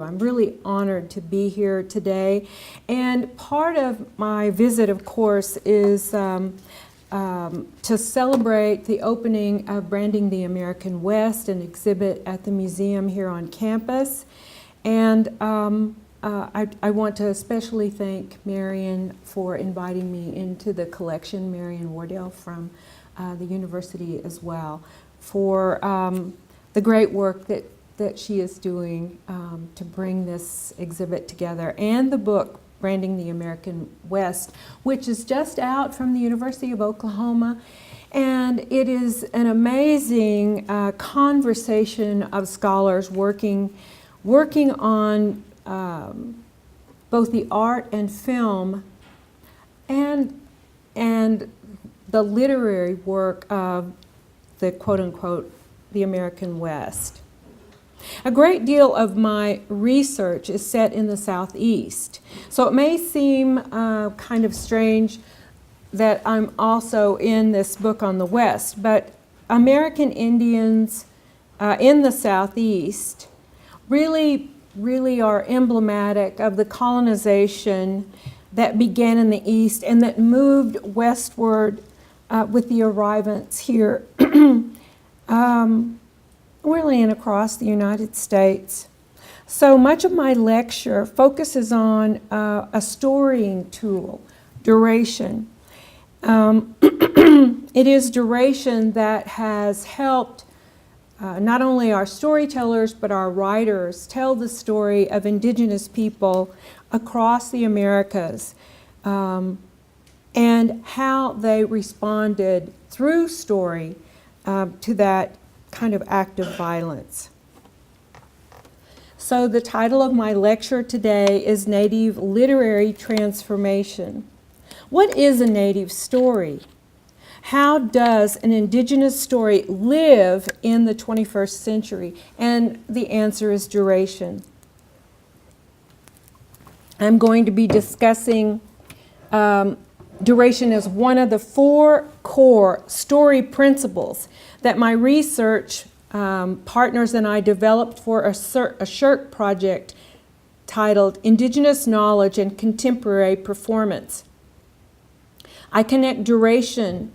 I'm really honored to be here today, and part of my visit, of course, is to celebrate the opening of Branding the American West, an exhibit at the museum here on campus. And I want to especially thank Marion for inviting me into the collection, Marion Wardell from the university as well, for the great work that she is doing to bring this exhibit together, and the book, Branding the American West, which is just out from the University of Oklahoma. And it is an amazing conversation of scholars working on both the art and film and the literary work of the quote-unquote the American West. A great deal of my research is set in the Southeast, so it may seem kind of strange that I'm also in this book on the West, but American Indians in the Southeast really are emblematic of the colonization that began in the East and that moved westward with the arrivants here. Really and across the United States. So much of my lecture focuses on a storying tool, duration. It is duration that has helped not only our storytellers but our writers tell the story of Indigenous people across the Americas and how they responded through story to that kind of act of violence. So the title of my lecture today is Native Literary Transformation. What is a Native story? How does an Indigenous story live in the 21st century? And the answer is duration. I'm going to be discussing duration as one of the 4 core story principles that my research partners and I developed for a SSHRC project titled Indigenous Knowledge and Contemporary Performance. I connect duration,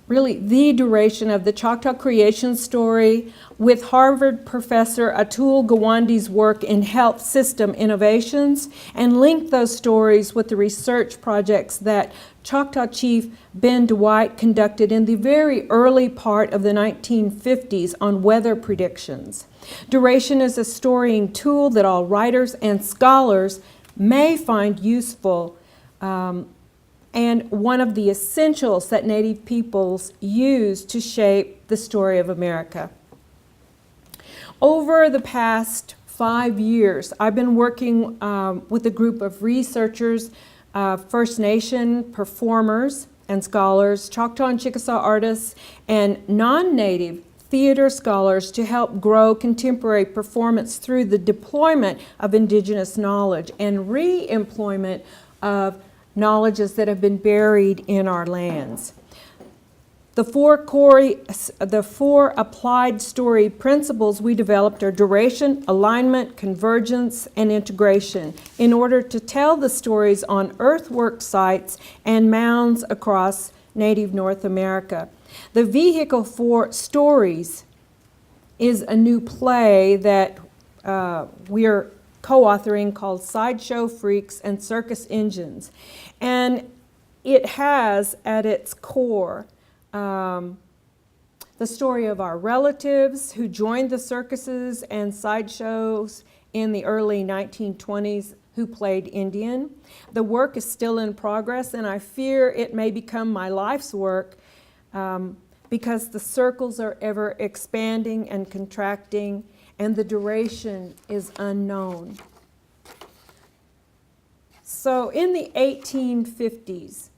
really the duration of the Choctaw creation story, with Harvard Professor Atul Gawande's work in health system innovations, and link those stories with the research projects that Choctaw Chief Ben Dwight conducted in the very early part of the 1950s on weather predictions. Duration is a storying tool that all writers and scholars may find useful, and one of the essentials that Native peoples use to shape the story of America. Over the past 5 years, I've been working with a group of researchers, First Nation performers and scholars, Choctaw and Chickasaw artists, and non-Native theater scholars to help grow contemporary performance through the deployment of Indigenous knowledge and re-employment of knowledges that have been buried in our lands. The 4 applied story principles we developed are duration, alignment, convergence, and integration in order to tell the stories on earthwork sites and mounds across Native North America. The vehicle for stories is a new play that we're co-authoring called Sideshow Freaks and Circus Engines. And it has at its core the story of our relatives who joined the circuses and sideshows in the early 1920s who played Indian. The work is still in progress, and I fear it may become my life's work because the circles are ever expanding and contracting, and the duration is unknown. So in the 1850s,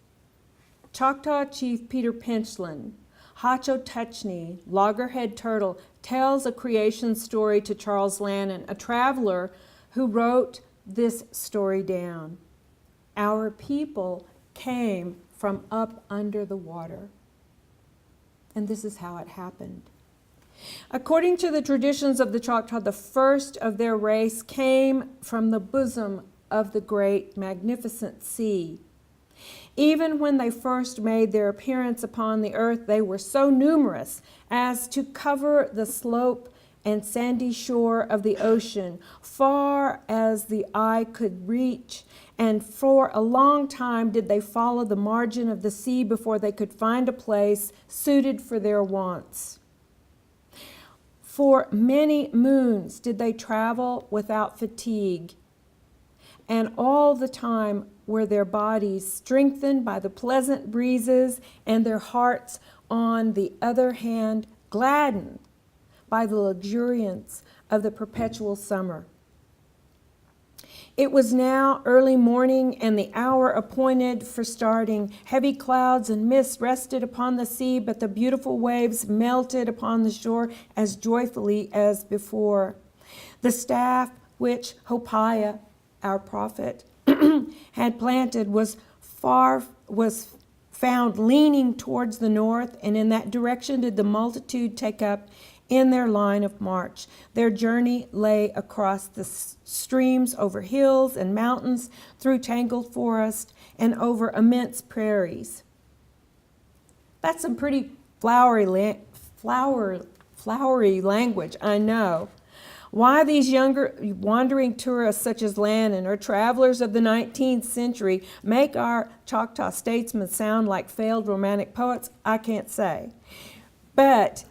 Choctaw Chief Peter Pinchlin, Hacho-Technee, Loggerhead Turtle, tells a creation story to Charles Lannon, a traveler who wrote this story down. Our people came from up under the water. And this is how it happened. According to the traditions of the Choctaw, the first of their race came from the bosom of the great, magnificent sea. Even when they first made their appearance upon the earth, they were so numerous as to cover the slope and sandy shore of the ocean, far as the eye could reach, and for a long time did they follow the margin of the sea before they could find a place suited for their wants. For many moons did they travel without fatigue, and all the time were their bodies strengthened by the pleasant breezes, and their hearts, on the other hand, gladdened by the luxuriance of the perpetual summer. It was now early morning, and the hour appointed for starting. Heavy clouds and mists rested upon the sea, but the beautiful waves melted upon the shore as joyfully as before. The staff which Hopiah, our prophet, had planted was found leaning towards the north, and in that direction did the multitude take up in their line of march. Their journey lay across the streams, over hills and mountains, through tangled forest, and over immense prairies. That's some pretty flowery language, I know. Why these younger wandering tourists such as LeAnne or travelers of the 19th century make our Choctaw statesmen sound like failed romantic poets, I can't say. But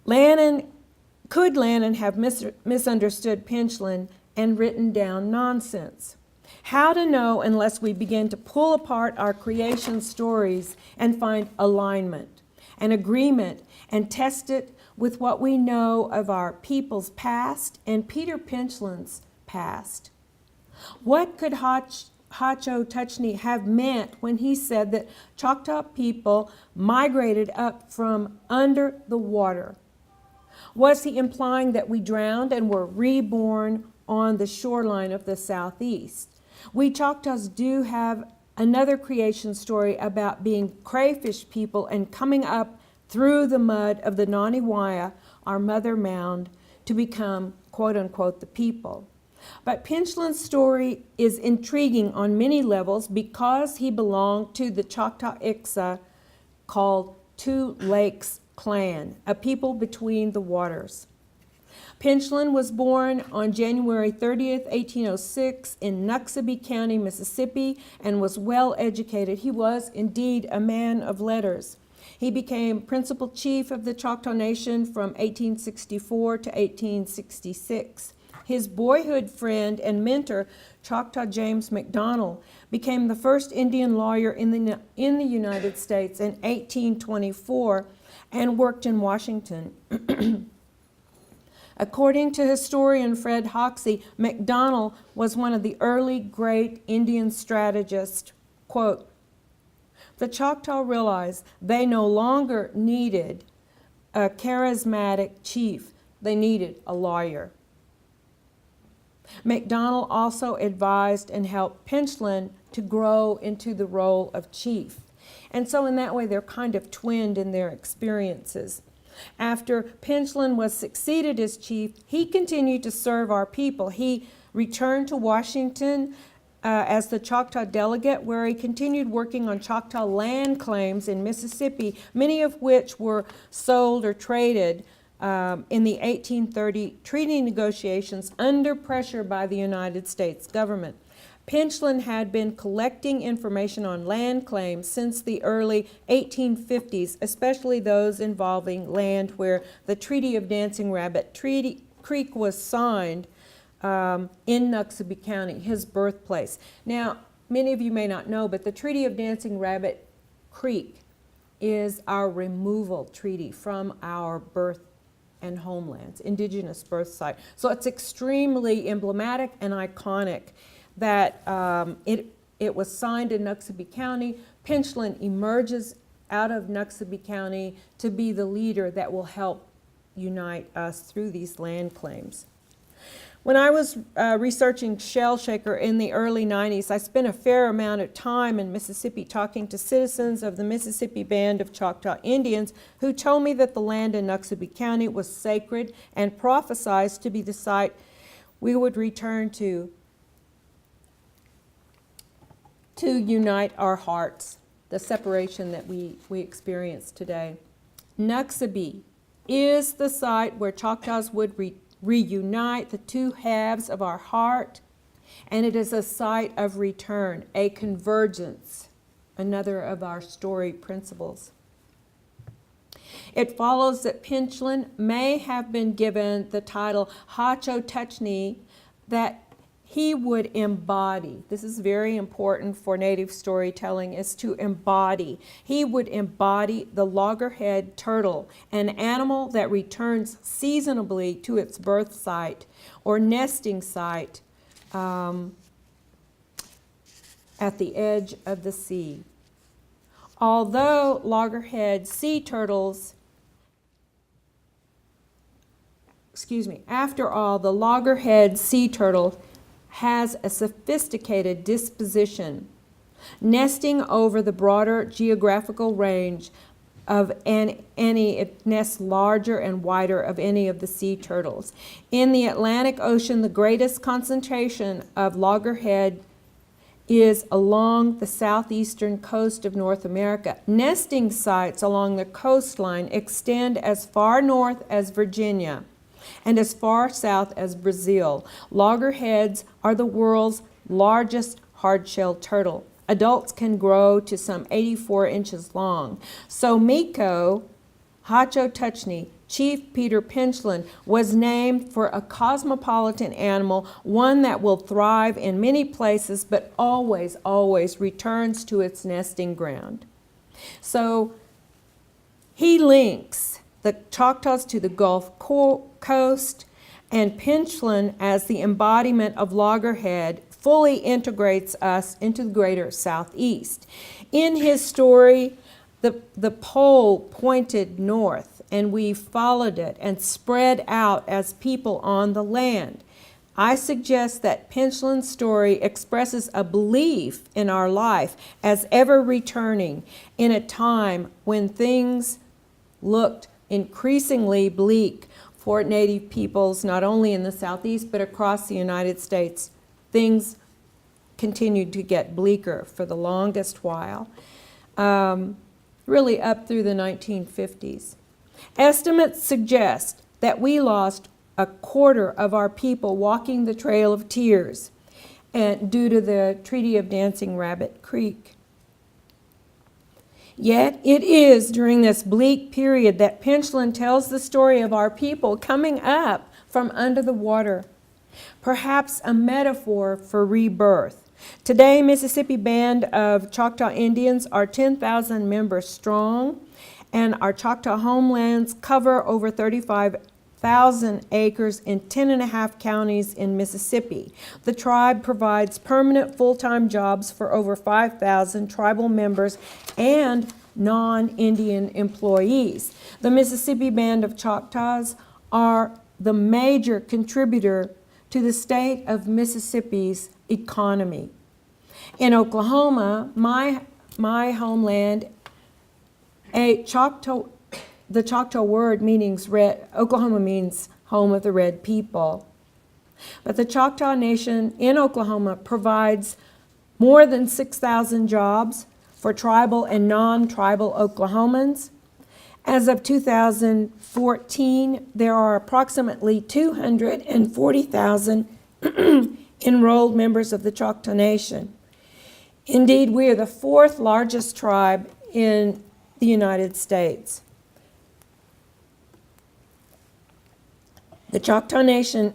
could LeAnne have misunderstood Pinchland and written down nonsense? How to know unless we begin to pull apart our creation stories and find alignment and agreement and test it with what we know of our people's past and Peter Pinchland's past? What could Hacho Tuchney have meant when he said that Choctaw people migrated up from under the water? Was he implying that we drowned and were reborn on the shoreline of the southeast? We Choctaws do have another creation story about being crayfish people and coming up through the mud of the Naniwaya, our mother mound, to become, quote unquote, the people. But Pinchland's story is intriguing on many levels because he belonged to the Choctaw Ixta called Two Lakes Clan, a people between the waters. Pinchland was born on January 30th, 1806 in Nuxabee County, Mississippi, and was well educated. He was indeed a man of letters. He became principal chief of the Choctaw Nation from 1864 to 1866. His boyhood friend and mentor, Choctaw James McDonald, became the first Indian lawyer in the United States in 1824 and worked in Washington. According to historian Fred Hoxie, McDonald was one of the early great Indian strategists. Quote, "The Choctaw realized they no longer needed a charismatic chief, they needed a lawyer." McDonald also advised and helped Pinchland to grow into the role of chief. And so in that way, they're kind of twinned in their experiences. After Pinchland was succeeded as chief, he continued to serve our people. He returned to Washington as the Choctaw delegate, where he continued working on Choctaw land claims in Mississippi, many of which were sold or traded in the 1830 treaty negotiations under pressure by the United States government. Pinchland had been collecting information on land claims since the early 1850s, especially those involving land where the Treaty of Dancing Rabbit Creek was signed in Nuxabee County, his birthplace. Now, many of you may not know, but the Treaty of Dancing Rabbit Creek is our removal treaty from our birth and homelands, indigenous birth site. So it's extremely emblematic and iconic that it was signed in Nuxabee County. Pinchland emerges out of Nuxabee County to be the leader that will help unite us through these land claims. When I was researching Shell Shaker in the early 90s, I spent a fair amount of time in Mississippi talking to citizens of the Mississippi Band of Choctaw Indians who told me that the land in Noxubee County was sacred and prophesied to be the site we would return to unite our hearts, the separation that we experience today. Noxubee is the site where Choctaws would reunite the two halves of our heart, and it is a site of return, a convergence, another of our story principles. It follows that Pinchlan may have been given the title Hacho-Tuchni, that he would embody. This is very important for Native storytelling, is to embody. He would embody the loggerhead turtle, an animal that returns seasonably to its birth site or nesting site at the edge of the sea. Although loggerhead sea turtles, after all, the loggerhead sea turtle has a sophisticated disposition, nesting over the broader geographical range of any, it nests larger and wider of any of the sea turtles. In the Atlantic Ocean, the greatest concentration of loggerhead is along the southeastern coast of North America. Nesting sites along the coastline extend as far north as Virginia and as far south as Brazil. Loggerheads are the world's largest hard-shelled turtle. Adults can grow to some 84 inches long. So Miko, Hacho-Tuchni, Chief Peter Pinchlan, was named for a cosmopolitan animal, one that will thrive in many places, but always, always returns to its nesting ground. So he links the Choctaws to the Gulf Coast, and Pinchlan, as the embodiment of loggerhead, fully integrates us into the greater Southeast. In his story, the pole pointed north, and we followed it and spread out as people on the land. I suggest that Pinchlan's story expresses a belief in our life as ever returning in a time when things looked increasingly bleak for Native peoples, not only in the Southeast, but across the United States. Things continued to get bleaker for the longest while, really up through the 1950s. Estimates suggest that we lost a quarter of our people walking the Trail of Tears and due to the Treaty of Dancing Rabbit Creek. Yet it is during this bleak period that Pinchlan tells the story of our people coming up from under the water, perhaps a metaphor for rebirth. Today, Mississippi Band of Choctaw Indians are 10,000 members strong, and our Choctaw homelands cover over 35,000 acres in 10.5 counties in Mississippi. The tribe provides permanent full-time jobs for over 5,000 tribal members and non-Indian employees. The Mississippi Band of Choctaws are the major contributor to the state of Mississippi's economy. In Oklahoma, my homeland, the Choctaw word means red. Oklahoma means home of the red people. But the Choctaw Nation in Oklahoma provides more than 6,000 jobs for tribal and non-tribal Oklahomans. As of 2014, there are approximately 240,000 enrolled members of the Choctaw Nation. Indeed, we are the fourth largest tribe in the United States. The Choctaw Nation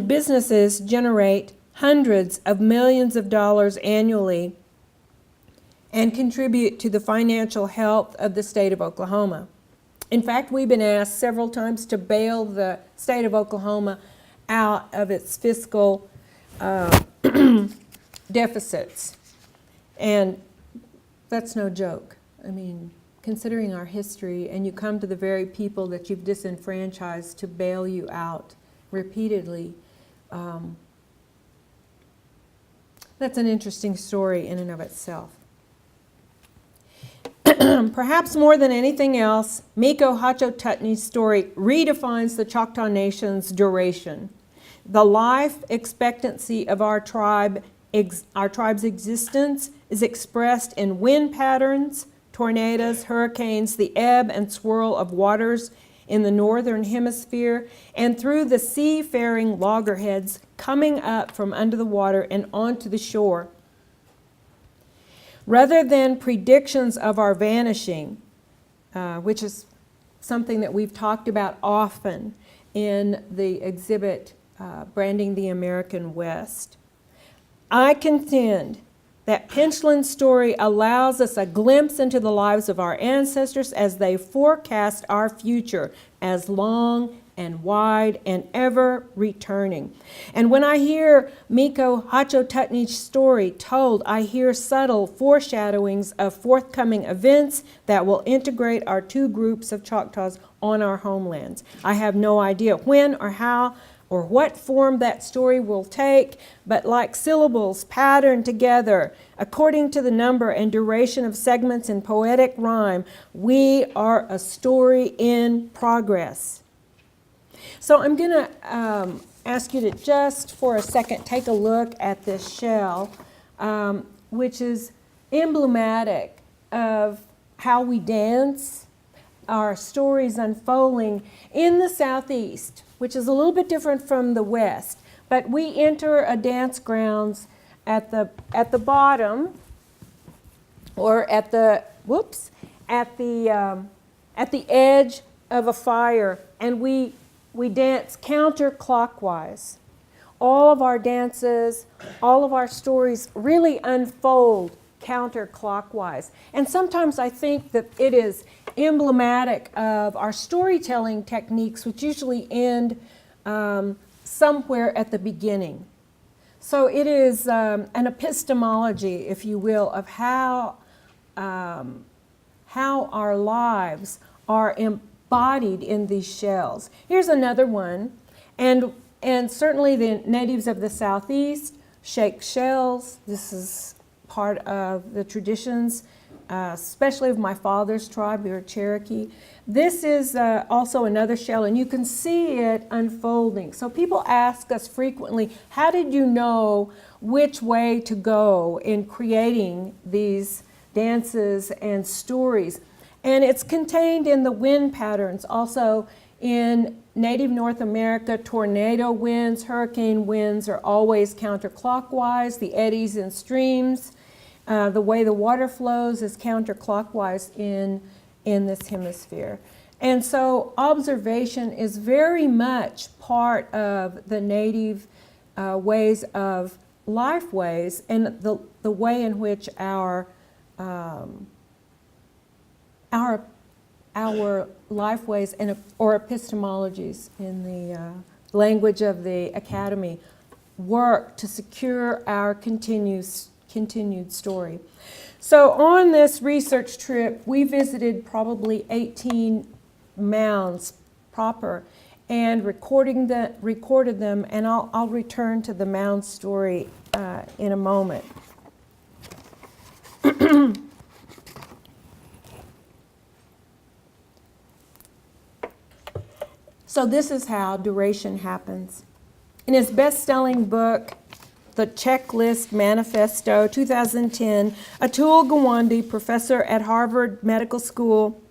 businesses generate hundreds of millions of dollars annually and contribute to the financial health of the state of Oklahoma. In fact, we've been asked several times to bail the state of Oklahoma out of its fiscal deficits. And that's no joke. I mean, considering our history, and you come to the very people that you've disenfranchised to bail you out repeatedly, that's an interesting story in and of itself. Perhaps more than anything else, Miko Hachotutney's story redefines the Choctaw Nation's duration. The life expectancy of our tribe's existence is expressed in wind patterns, tornadoes, hurricanes, the ebb and swirl of waters in the northern hemisphere, and through the seafaring loggerheads coming up from under the water and onto the shore. Rather than predictions of our vanishing, which is something that we've talked about often in the exhibit Branding the American West, I contend that Pinchlin's story allows us a glimpse into the lives of our ancestors as they forecast our future as long and wide and ever returning. And when I hear Miko Hachotutney's story told, I hear subtle foreshadowings of forthcoming events that will integrate our two groups of Choctaws on our homelands. I have no idea when or how or what form that story will take, but like syllables patterned together, according to the number and duration of segments in poetic rhyme, we are a story in progress. So I'm going to ask you to just for a second take a look at this shell, which is emblematic of how we dance, our stories unfolding in the Southeast, which is a little bit different from the West. But we enter a dance grounds at the bottom, or at the edge of a fire, and we dance counterclockwise. All of our dances, all of our stories really unfold counterclockwise. And sometimes I think that it is emblematic of our storytelling techniques, which usually end somewhere at the beginning. So it is an epistemology, if you will, of how our lives are embodied in these shells. Here's another one, and certainly the natives of the Southeast shake shells. This is part of the traditions, especially of my father's tribe, we were Cherokee. This is also another shell, and you can see it unfolding. So people ask us frequently, how did you know which way to go in creating these dances and stories? And it's contained in the wind patterns. Also in Native North America, tornado winds, hurricane winds are always counterclockwise. The eddies and streams, the way the water flows is counterclockwise in this hemisphere. And so observation is very much part of the native ways of life ways, and the way in which our life ways and or epistemologies in the language of the academy work to secure our continued story. So on this research trip, we visited probably 18 mounds proper and recorded them, and I'll return to the mound story in a moment. So this is how duration happens. In his best-selling book, The Checklist Manifesto, 2010, Atul Gawande, professor at Harvard Medical School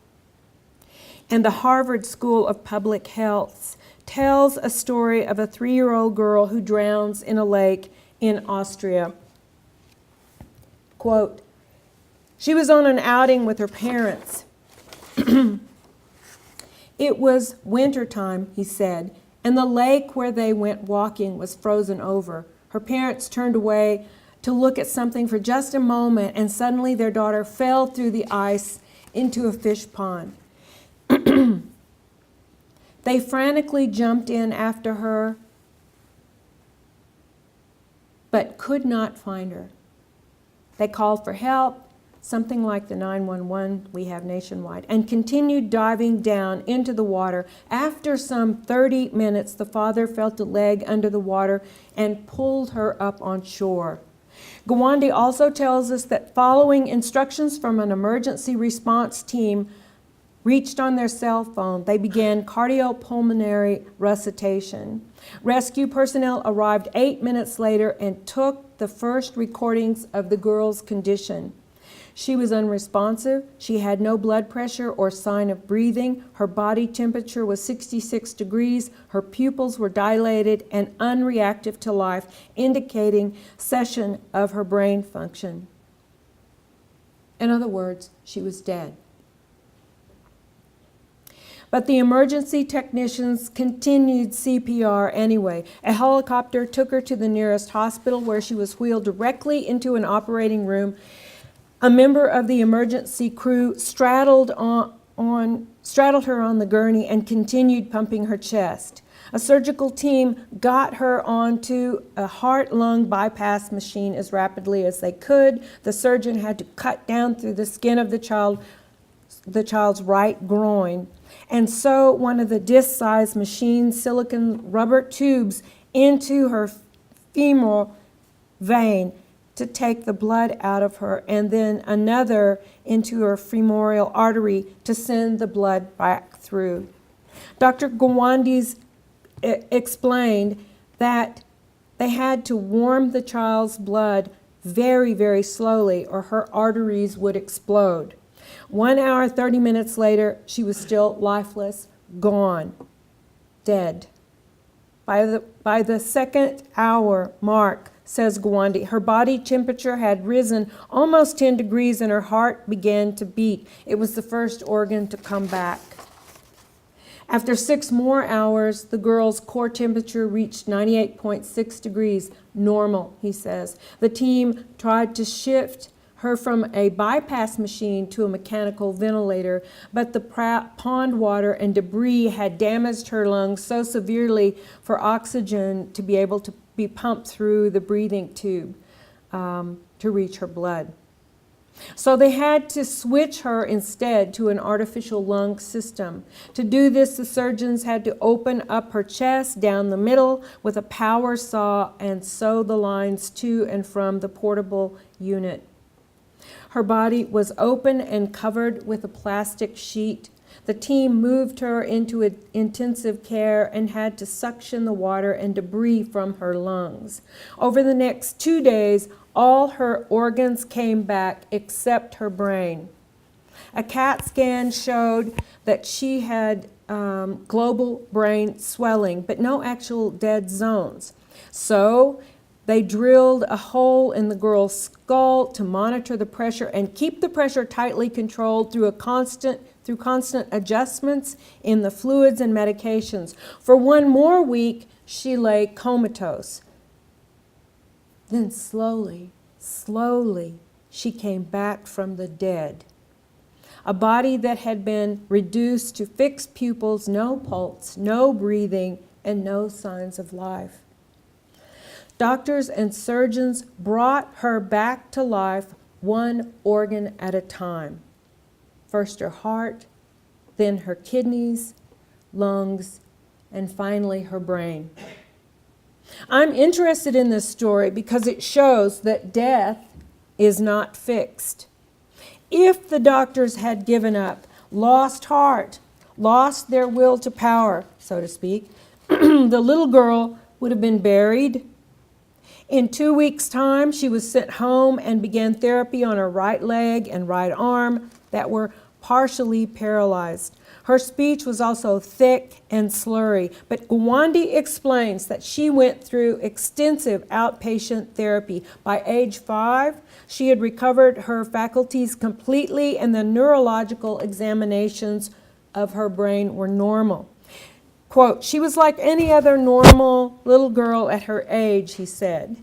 and the Harvard School of Public Health, tells a story of a 3-year-old girl who drowns in a lake in Austria. Quote, she was on an outing with her parents. It was wintertime, he said, and the lake where they went walking was frozen over. Her parents turned away to look at something for just a moment, and suddenly their daughter fell through the ice into a fish pond. They frantically jumped in after her, but could not find her. They called for help, something like the 911 we have nationwide, and continued diving down into the water. After some 30 minutes, the father felt a leg under the water and pulled her up on shore. Gawande also tells us that following instructions from an emergency response team reached on their cell phone, they began cardiopulmonary resuscitation. Rescue personnel arrived 8 minutes later and took the first recordings of the girl's condition. She was unresponsive. She had no blood pressure or sign of breathing. Her body temperature was 66 degrees. Her pupils were dilated and unreactive to life, indicating cessation of her brain function. In other words, she was dead. But the emergency technicians continued CPR anyway. A helicopter took her to the nearest hospital, where she was wheeled directly into an operating room. A member of the emergency crew straddled her on the gurney and continued pumping her chest. A surgical team got her onto a heart-lung bypass machine as rapidly as they could. The surgeon had to cut down through the skin of the child's right groin, and sew one of the disc-sized machine silicone rubber tubes into her femoral vein to take the blood out of her, and then another into her femoral artery to send the blood back through. Dr. Gawande explained that they had to warm the child's blood very, very slowly, or her arteries would explode. 1 hour, 30 minutes later, she was still lifeless, gone, dead. By the second hour mark, says Gawande, her body temperature had risen almost 10 degrees and her heart began to beat. It was the first organ to come back. After 6 more hours, the girl's core temperature reached 98.6 degrees, normal, he says. The team tried to shift her from a bypass machine to a mechanical ventilator, but the pond water and debris had damaged her lungs so severely for oxygen to be able to be pumped through the breathing tube to reach her blood. So they had to switch her instead to an artificial lung system. To do this, the surgeons had to open up her chest down the middle with a power saw and sew the lines to and from the portable unit. Her body was open and covered with a plastic sheet. The team moved her into intensive care and had to suction the water and debris from her lungs. Over the next 2 days, all her organs came back except her brain. A CAT scan showed that she had global brain swelling, but no actual dead zones. So they drilled a hole in the girl's skull to monitor the pressure and keep the pressure tightly controlled through constant adjustments in the fluids and medications. For 1 more week, she lay comatose. Then slowly, she came back from the dead. A body that had been reduced to fixed pupils, no pulse, no breathing, and no signs of life. Doctors and surgeons brought her back to life, 1 organ at a time. First her heart, then her kidneys, lungs, and finally her brain. I'm interested in this story because it shows that death is not fixed. If the doctors had given up, lost heart, lost their will to power, so to speak, the little girl would have been buried. In 2 weeks' time, she was sent home and began therapy on her right leg and right arm that were partially paralyzed. Her speech was also thick and slurry, but Gawande explains that she went through extensive outpatient therapy. By age 5, she had recovered her faculties completely, and the neurological examinations of her brain were normal. Quote, "She was like any other normal little girl at her age," he said,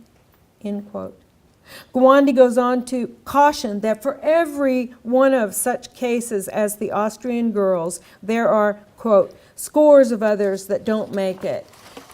end quote. Gawande goes on to caution that for every one of such cases as the Austrian girls, there are, quote, "scores of others that don't make it,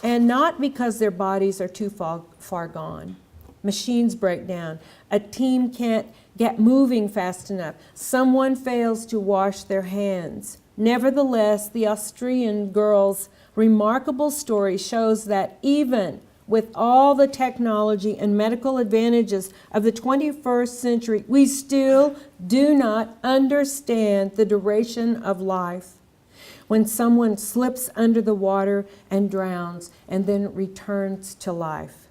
and not because their bodies are too far gone," Machines break down. A team can't get moving fast enough. Someone fails to wash their hands. Nevertheless, the Austrian girl's remarkable story shows that even with all the technology and medical advantages of the 21st century, we still do not understand the duration of life. When someone slips under the water and drowns and then returns to life.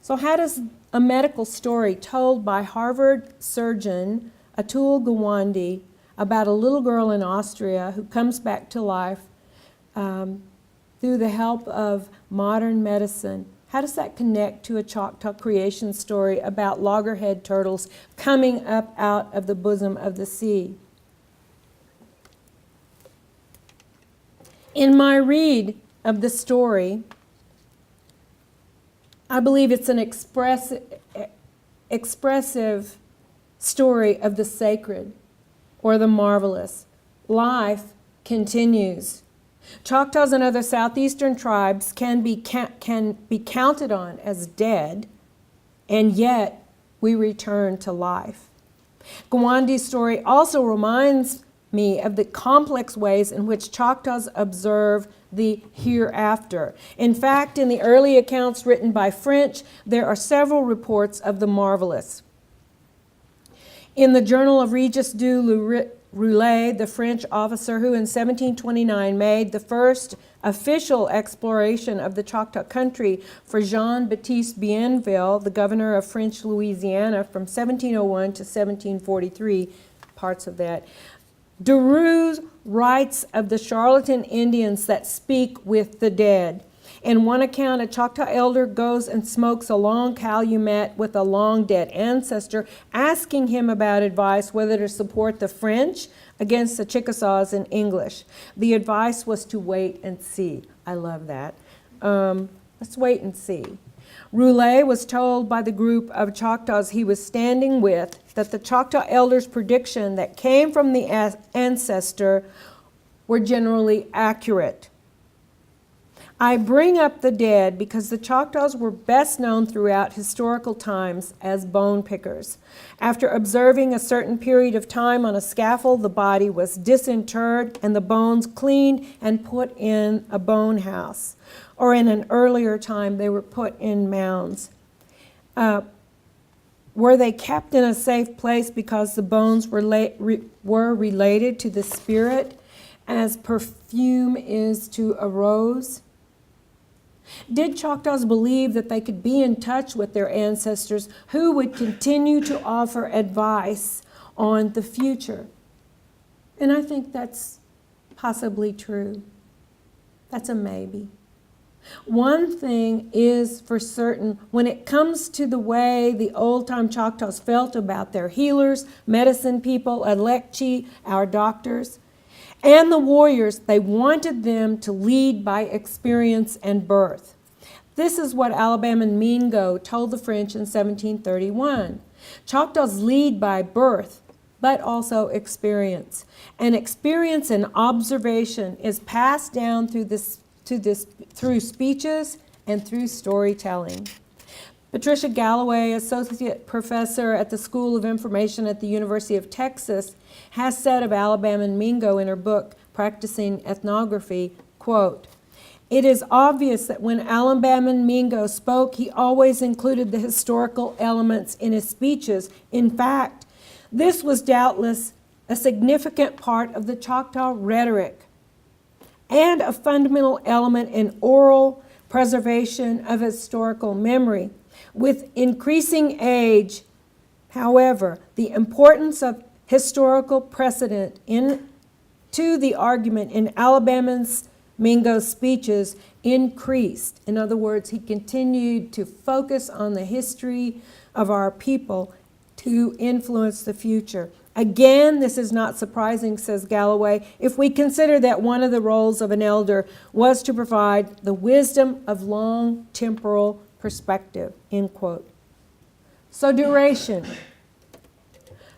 So how does a medical story told by Harvard surgeon Atul Gawande about a little girl in Austria who comes back to life through the help of modern medicine, how does that connect to a Choctaw creation story about loggerhead turtles coming up out of the bosom of the sea? In my read of the story, I believe it's an expressive story of the sacred or the marvelous. Life continues. Choctaws and other southeastern tribes can be counted on as dead, and yet we return to life. Gawande's story also reminds me of the complex ways in which Choctaws observe the hereafter. In fact, in the early accounts written by French, there are several reports of the marvelous. In the Journal of Regis du Roulet, the French officer who in 1729 made the first official exploration of the Choctaw country for Jean-Baptiste Bienville, the governor of French Louisiana from 1701 to 1743, parts of that. Deroux writes of the charlatan Indians that speak with the dead. In one account, a Choctaw elder goes and smokes a long calumet with a long dead ancestor, asking him about advice whether to support the French against the Chickasaws in English. The advice was to wait and see. I love that. Let's wait and see. Roulet was told by the group of Choctaws he was standing with that the Choctaw elder's prediction that came from the ancestor were generally accurate. I bring up the dead because the Choctaws were best known throughout historical times as bone pickers. After observing a certain period of time on a scaffold, the body was disinterred and the bones cleaned and put in a bone house. Or in an earlier time, they were put in mounds. Were they kept in a safe place because the bones were related to the spirit, as perfume is to a rose? Did Choctaws believe that they could be in touch with their ancestors who would continue to offer advice on the future? And I think that's possibly true. That's a maybe. One thing is for certain, when it comes to the way the old-time Choctaws felt about their healers, medicine people, Alekchi, our doctors, and the warriors, they wanted them to lead by experience and birth. This is what Alabama Mingo told the French in 1731. Choctaws lead by birth, but also experience. And experience and observation is passed down through speeches and through storytelling. Patricia Galloway, associate professor at the School of Information at the University of Texas, has said of Alabama Mingo in her book, Practicing Ethnography, quote, "It is obvious that when Alabama Mingo spoke, he always included the historical elements in his speeches. In fact, this was doubtless a significant part of the Choctaw rhetoric and a fundamental element in oral preservation of historical memory. With increasing age, however, the importance of historical precedent to the argument in Alabama's Mingo's speeches increased." In other words, he continued to focus on the history of our people to influence the future. Again, this is not surprising, says Galloway, if we consider that one of the roles of an elder was to provide the wisdom of long temporal perspective, end quote. So duration.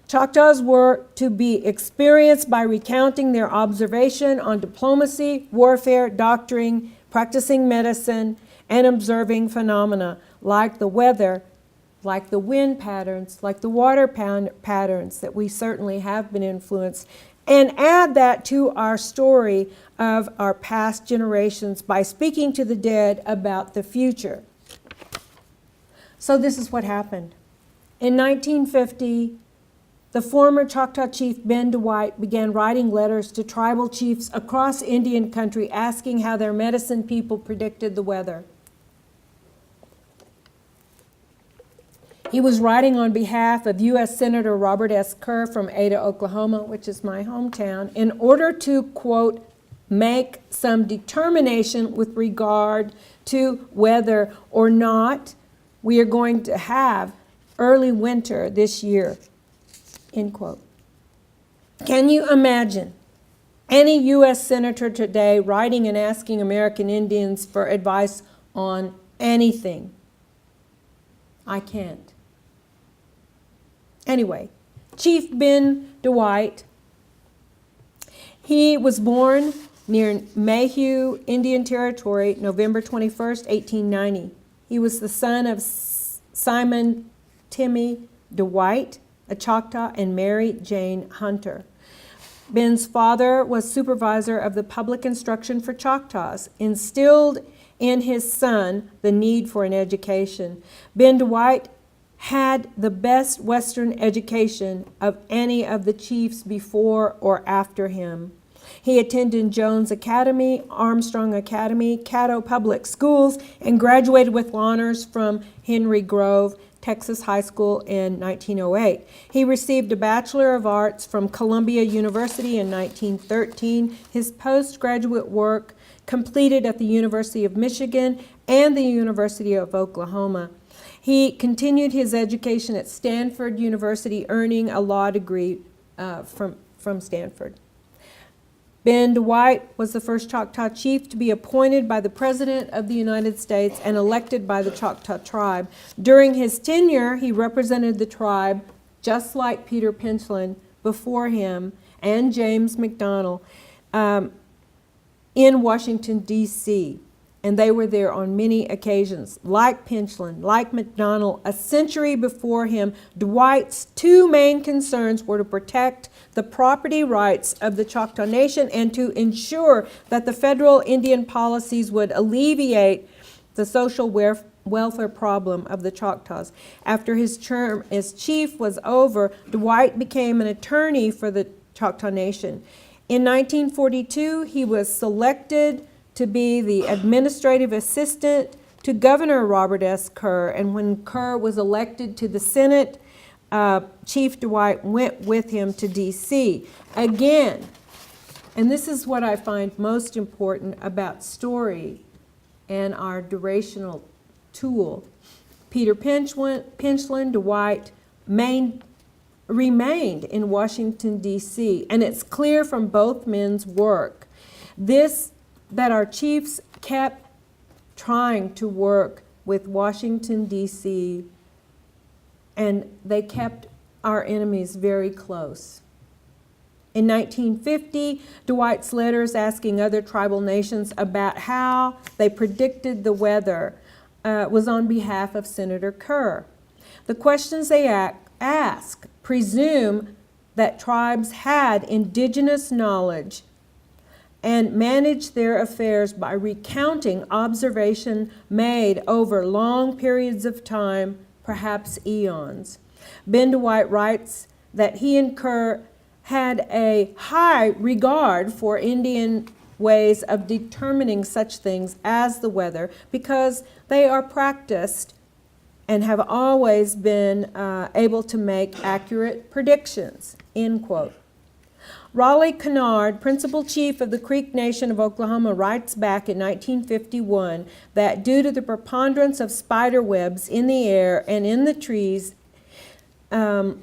Choctaws were to be experienced by recounting their observation on diplomacy, warfare, doctoring, practicing medicine, and observing phenomena. like the weather, like the wind patterns, like the water patterns, that we certainly have been influenced, and add that to our story of our past generations by speaking to the dead about the future. So this is what happened. In 1950, the former Choctaw Chief Ben Dwight began writing letters to tribal chiefs across Indian country asking how their medicine people predicted the weather. He was writing on behalf of U.S. Senator Robert S. Kerr from Ada, Oklahoma, which is my hometown, in order to, quote, make some determination with regard to whether or not we are going to have early winter this year, end quote. Can you imagine any U.S. Senator today writing and asking American Indians for advice on anything? I can't. Anyway, Chief Ben Dwight, he was born near Mayhew, Indian Territory, November 21st, 1890. He was the son of Simon Timmy Dwight, a Choctaw, and Mary Jane Hunter. Ben's father was supervisor of the public instruction for Choctaws, instilled in his son the need for an education. Ben Dwight had the best Western education of any of the chiefs before or after him. He attended Jones Academy, Armstrong Academy, Caddo Public Schools, and graduated with honors from Henry Grove Texas High School in 1908. He received a Bachelor of Arts from Columbia University in 1913. His postgraduate work completed at the University of Michigan and the University of Oklahoma. He continued his education at Stanford University, earning a law degree from Stanford. Ben Dwight was the first Choctaw chief to be appointed by the President of the United States and elected by the Choctaw tribe. During his tenure, he represented the tribe, just like Peter Pinchlan before him and James McDonald, in Washington, D.C., and they were there on many occasions. Like Pinchlan, like McDonald, a century before him, Dwight's two main concerns were to protect the property rights of the Choctaw Nation and to ensure that the federal Indian policies would alleviate the social welfare problem of the Choctaws. After his term as chief was over, Dwight became an attorney for the Choctaw Nation. In 1942, he was selected to be the administrative assistant to Governor Robert S. Kerr, and when Kerr was elected to the Senate, Chief Dwight went with him to D.C. Again, and this is what I find most important about story and our durational tool. Peter Pinchlan, Dwight remained in Washington, D.C., and it's clear from both men's work that our chiefs kept trying to work with Washington, D.C., and they kept our enemies very close. In 1950, Dwight's letters asking other tribal nations about how they predicted the weather was on behalf of Senator Kerr. The questions they ask presume that tribes had indigenous knowledge and managed their affairs by recounting observation made over long periods of time, perhaps eons. Ben Dwight writes that he and Kerr had a high regard for Indian ways of determining such things as the weather because they are practiced and have always been able to make accurate predictions, end quote. Raleigh Kennard, principal chief of the Creek Nation of Oklahoma, writes back in 1951 that due to the preponderance of spider webs in the air and in the trees and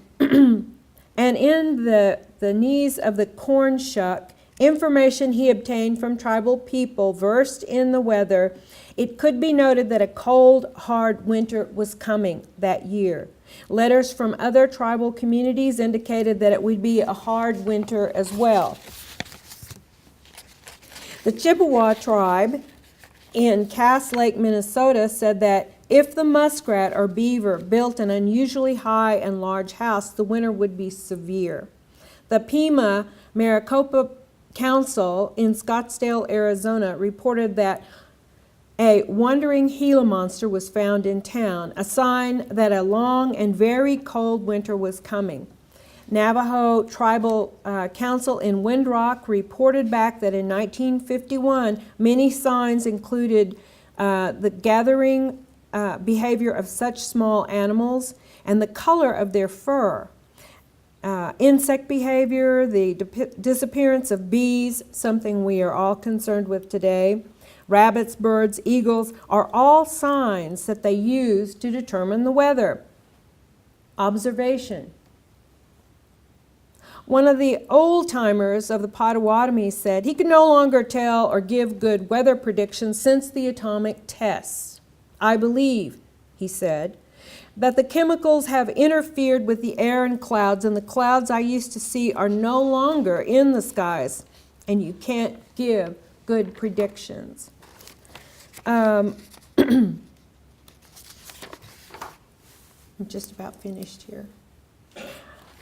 in the knees of the corn shuck, information he obtained from tribal people versed in the weather, it could be noted that a cold, hard winter was coming that year. Letters from other tribal communities indicated that it would be a hard winter as well. The Chippewa tribe in Cass Lake, Minnesota said that If the muskrat or beaver built an unusually high and large house, the winter would be severe. The Pima Maricopa Council in Scottsdale, Arizona, reported that a wandering Gila monster was found in town, a sign that a long and very cold winter was coming. Navajo Tribal Council in Windrock reported back that in 1951, many signs included the gathering behavior of such small animals and the color of their fur. Insect behavior, the disappearance of bees, something we are all concerned with today, rabbits, birds, eagles, are all signs that they use to determine the weather. Observation. One of the old-timers of the Potawatomi said he could no longer tell or give good weather predictions since the atomic tests. I believe, he said, that the chemicals have interfered with the air and the clouds I used to see are no longer in the skies, and you can't give good predictions. I'm just about finished here.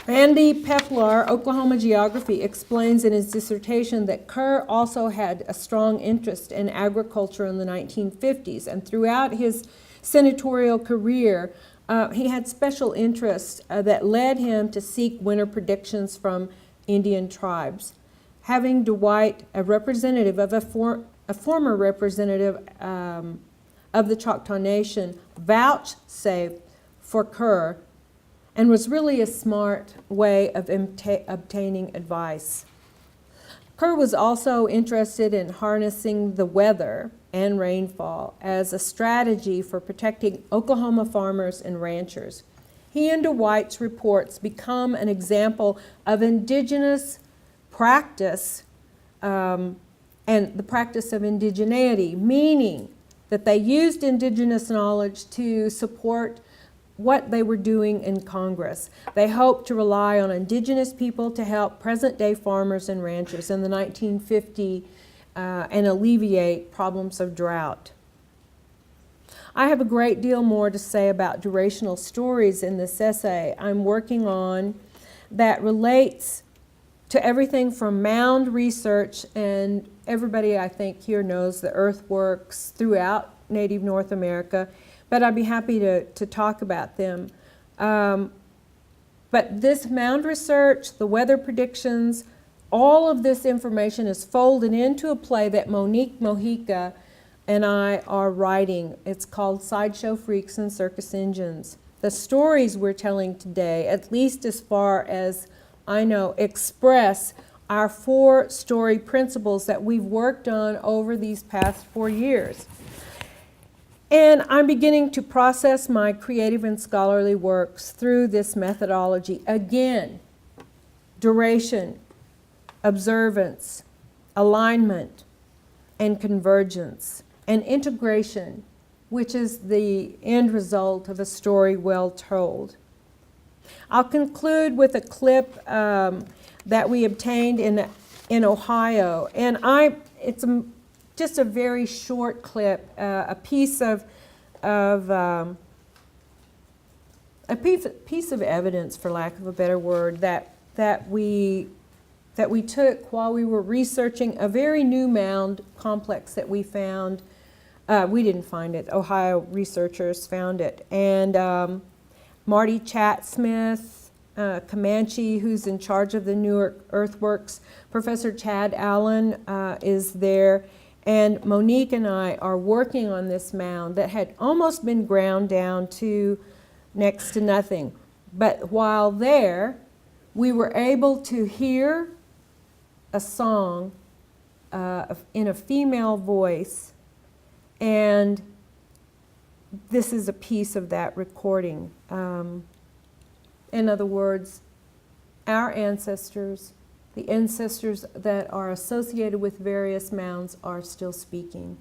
Randy Peplar, Oklahoma Geography, explains in his dissertation that Kerr also had a strong interest in agriculture in the 1950s, and throughout his senatorial career, he had special interests that led him to seek winter predictions from Indian tribes. Having Dwight, a representative of a former representative of the Choctaw Nation, vouchsafed for Kerr, and was really a smart way of obtaining advice. Kerr was also interested in harnessing the weather and rainfall as a strategy for protecting Oklahoma farmers and ranchers. He and Dwight's reports become an example of indigenous practice and the practice of indigeneity, meaning that they used indigenous knowledge to support what they were doing in Congress. They hoped to rely on indigenous people to help present-day farmers and ranchers in the 1950s and alleviate problems of drought. I have a great deal more to say about durational stories in this essay I'm working on that relates to everything from mound research, and everybody I think here knows the earthworks throughout Native North America, but I'd be happy to talk about them. But this mound research, the weather predictions, all of this information is folded into a play that Monique Mojica and I are writing. It's called Sideshow Freaks and Circus Engines. The stories we're telling today, at least as far as I know, express our 4 story principles that we've worked on over these past 4 years. And I'm beginning to process my creative and scholarly works through this methodology. Again, duration, observance, alignment, and convergence, and integration, which is the end result of a story well told. I'll conclude with a clip that we obtained in Ohio, and it's just a very short clip, a piece of evidence, for lack of a better word, that we took while we were researching a very new mound complex that we found. We didn't find it. Ohio researchers found it, and Marty Chatsmith, Comanche, who's in charge of the Newark earthworks, Professor Chad Allen is there. And Monique and I are working on this mound that had almost been ground down to next to nothing. But while there, we were able to hear a song in a female voice, and this is a piece of that recording. In other words, our ancestors, the ancestors that are associated with various mounds, are still speaking.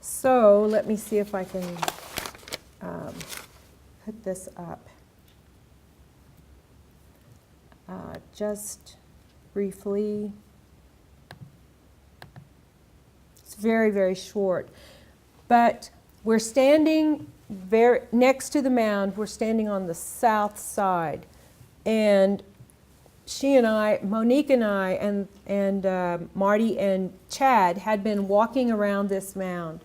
So let me see if I can put this up. Just briefly. It's very, very short. But we're standing next to the mound. We're standing on the south side, and she and I, Monique and I, and Marty and Chad had been walking around this mound.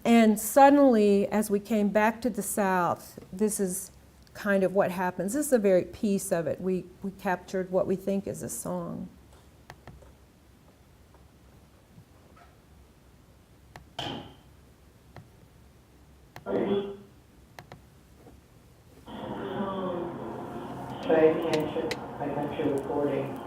And suddenly, as we came back to the south, this is kind of what happens. This is a very piece of it. We captured what we think is a song. Pay attention. I got your recording.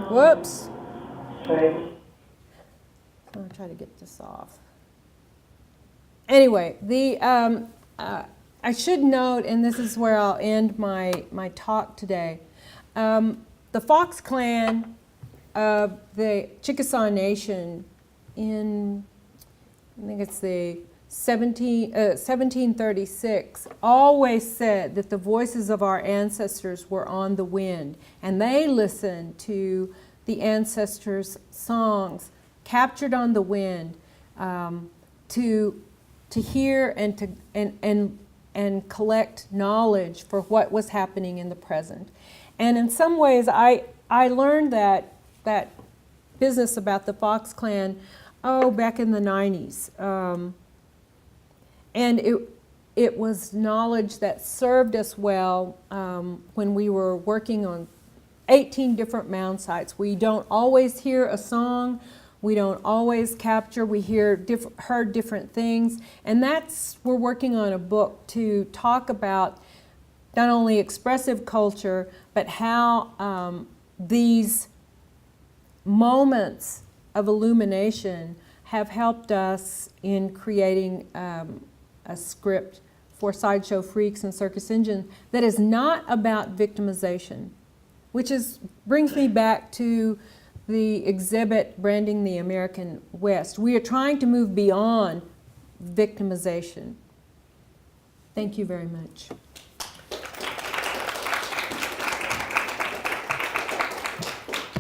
Whoops. Okay. I'm going to try to get this off. Anyway, I should note, and this is where I'll end my talk today, the Fox Clan of the Chickasaw Nation in, I think it's the 1736, always said that the voices of our ancestors were on the wind, and they listened to the ancestors' songs captured on the wind, to hear and collect knowledge for what was happening in the present. And in some ways, I learned that business about the Fox Clan, back in the 90s. And it was knowledge that served us well when we were working on 18 different mound sites. We don't always hear a song, we don't always capture, we heard different things. And we're working on a book to talk about not only expressive culture, but how these moments of illumination have helped us in creating a script for Sideshow Freaks and Circus Engine that is not about victimization, which brings me back to the exhibit, Branding the American West. We are trying to move beyond victimization. Thank you very much.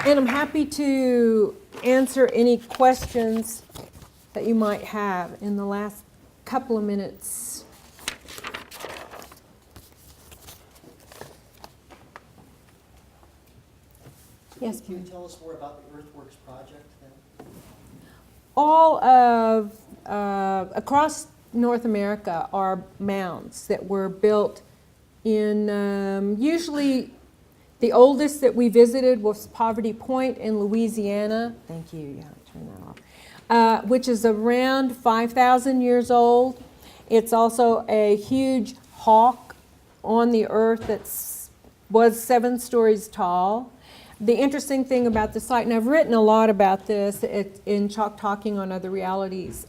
And I'm happy to answer any questions that you might have in the last couple of minutes. Yes, Can you tell us more about the Earthworks project then? All of, across North America are mounds that were built in, usually the oldest that we visited was Poverty Point in Louisiana. Thank you, yeah, turn that off. Which is around 5,000 years old. It's also a huge hawk on the earth that was 7 stories tall. The interesting thing about the site, and I've written a lot about this in Talking on Other Realities,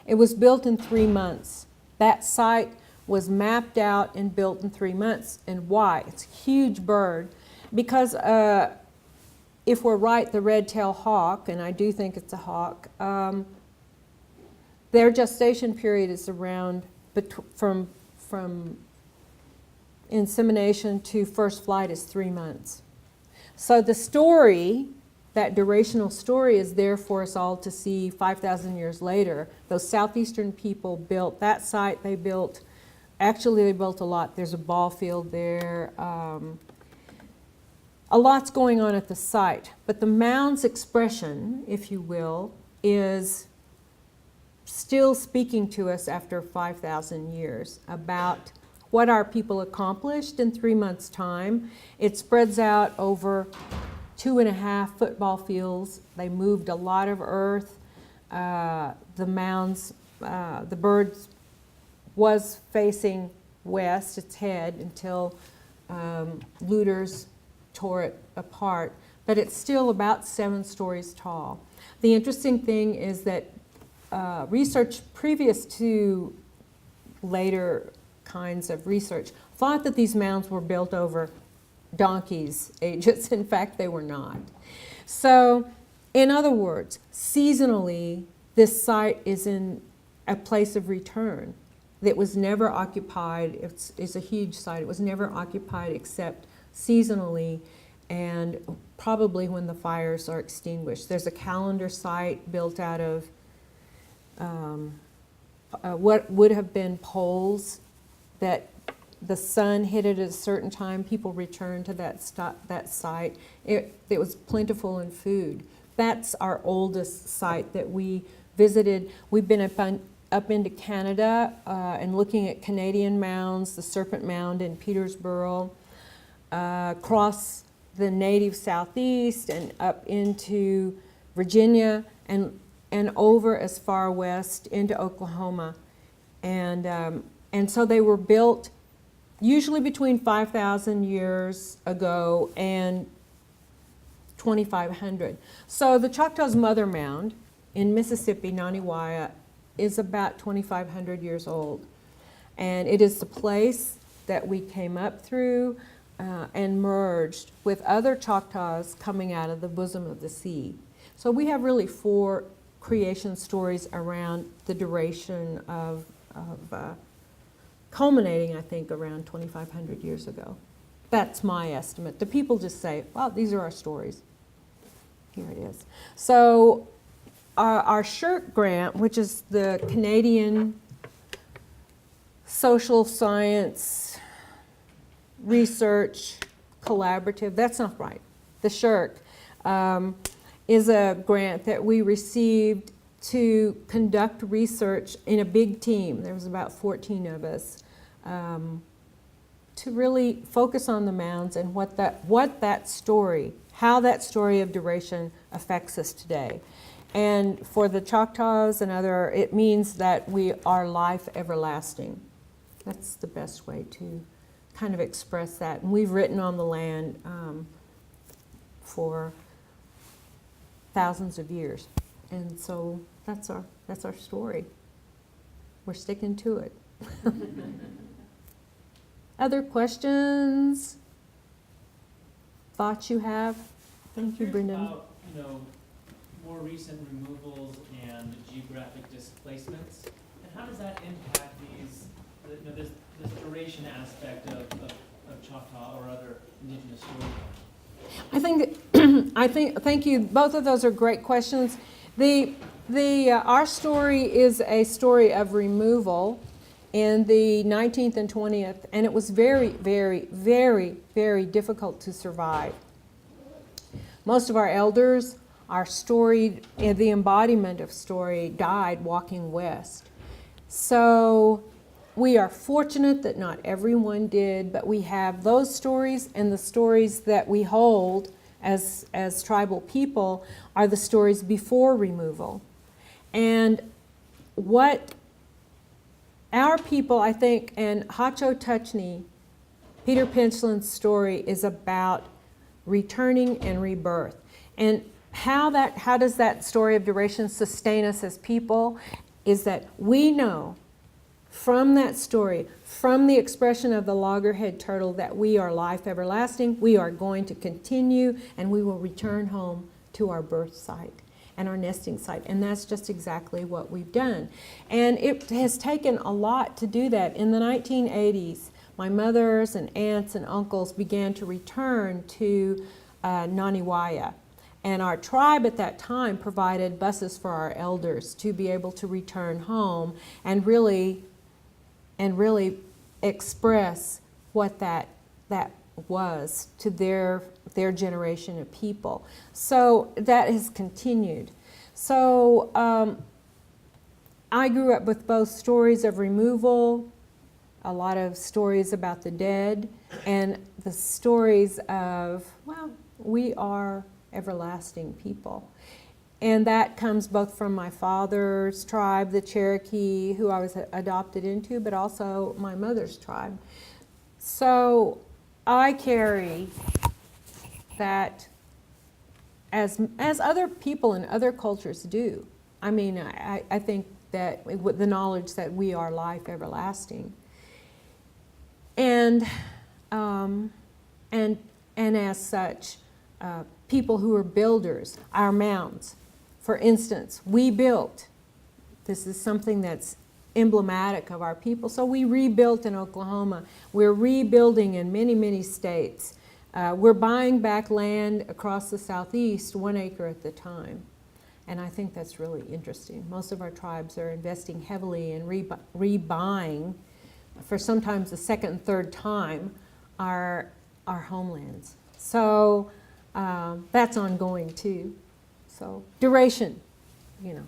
it was built in 3 months. That site was mapped out and built in 3 months. And why? It's a huge bird. Because if we're right, the red-tailed hawk, and I do think it's a hawk, their gestation period is around from insemination to first flight is 3 months. So the story, that durational story, is there for us all to see 5,000 years later. Those southeastern people built that site. They built a lot. There's a ball field there. A lot's going on at the site. But the mound's expression, if you will, is still speaking to us after 5,000 years about what our people accomplished in 3 months' time. It spreads out over 2.5 football fields. They moved a lot of earth. The mounds, the bird was facing west, its head, until looters tore it apart. but it's still about 7 stories tall. The interesting thing is that research previous to later kinds of research thought that these mounds were built over donkeys' ages. In fact, they were not. So, in other words, seasonally, this site is in a place of return that was never occupied. It's a huge site. It was never occupied except seasonally and probably when the fires are extinguished. There's a calendar site built out of what would have been poles that the sun hit it at a certain time. People returned to that site. It was plentiful in food. That's our oldest site that we visited. We've been up into Canada and looking at Canadian mounds, the Serpent Mound in Petersboro, across the native southeast and up into Virginia and over as far west into Oklahoma. And so they were built usually between 5,000 years ago and 2,500. So the Choctaw's Mother Mound in Mississippi, Naniwaya, is about 2,500 years old. And it is the place that we came up through and merged with other Choctaws coming out of the bosom of the sea. So we have really 4 creation stories around the duration of culminating, I think, around 2,500 years ago. That's my estimate. The people just say, well, these are our stories. Here it is. So our SSHRC grant, which is the Canadian Social Science Research Collaborative, that's not right. The SSHRC is a grant that we received to conduct research in a big team. There was about 14 of us to really focus on the mounds and what that story, how that story of duration affects us today. And for the Choctaws and other, it means that we are life everlasting. That's the best way to kind of express that. And we've written on the land for thousands of years. And so that's our story. We're sticking to it. Other questions? Thoughts you have? Thank you, Brendan. About, more recent removals and geographic displacements, and how does that impact this duration aspect of Choctaw or other Indigenous stories? Thank you. Both of those are great questions. Our story is a story of removal in the 19th and 20th, and it was very, very, very, very difficult to survive. Most of our elders, our story, the embodiment of story, died walking west. So we are fortunate that not everyone did, but we have those stories, and the stories that we hold as tribal people are the stories before removal. And what our people, I think, and Hacho Tuchny, Peter Pinchlin's story is about returning and rebirth. And how does that story of duration sustain us as people is that we know from that story, from the expression of the loggerhead turtle, that we are life everlasting, we are going to continue, and we will return home to our birth site and our nesting site. And that's just exactly what we've done. And it has taken a lot to do that. In the 1980s, my mothers and aunts and uncles began to return to Naniwaya. And our tribe at that time provided buses for our elders to be able to return home and really express what that was to their generation of people. So that has continued. So I grew up with both stories of removal, a lot of stories about the dead, and the stories of, well, we are everlasting people. And that comes both from my father's tribe, the Cherokee, who I was adopted into, but also my mother's tribe. So I carry that as other people and other cultures do. I mean, I think that with the knowledge that we are life everlasting. And as such, people who are builders, our mounds, for instance, we built. This is something that's emblematic of our people. So we rebuilt in Oklahoma. We're rebuilding in many, many states. We're buying back land across the southeast, 1 acre at the time. And I think that's really interesting. Most of our tribes are investing heavily in rebuying, for sometimes the second and third time, our homelands. So that's ongoing too. So duration, you know.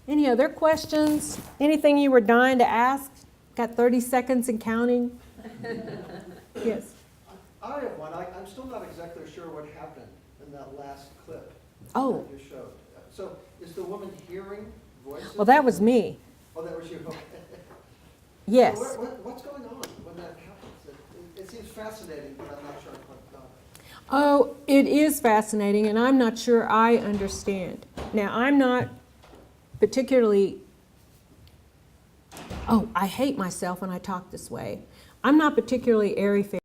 Any other questions? Anything you were dying to ask? Got 30 seconds and counting? Yes. I have one. I'm still not exactly sure what happened in that last clip Oh, that you showed. So is the woman hearing voices? well, that was me. Oh, that was you. Okay. Yes. So what's going on when that happens? It seems fascinating, but I'm not sure what going on. Oh, it is fascinating, and I'm not sure I understand. Now, I'm not particularly, I hate myself when I talk this way. I'm not particularly airy-fairy.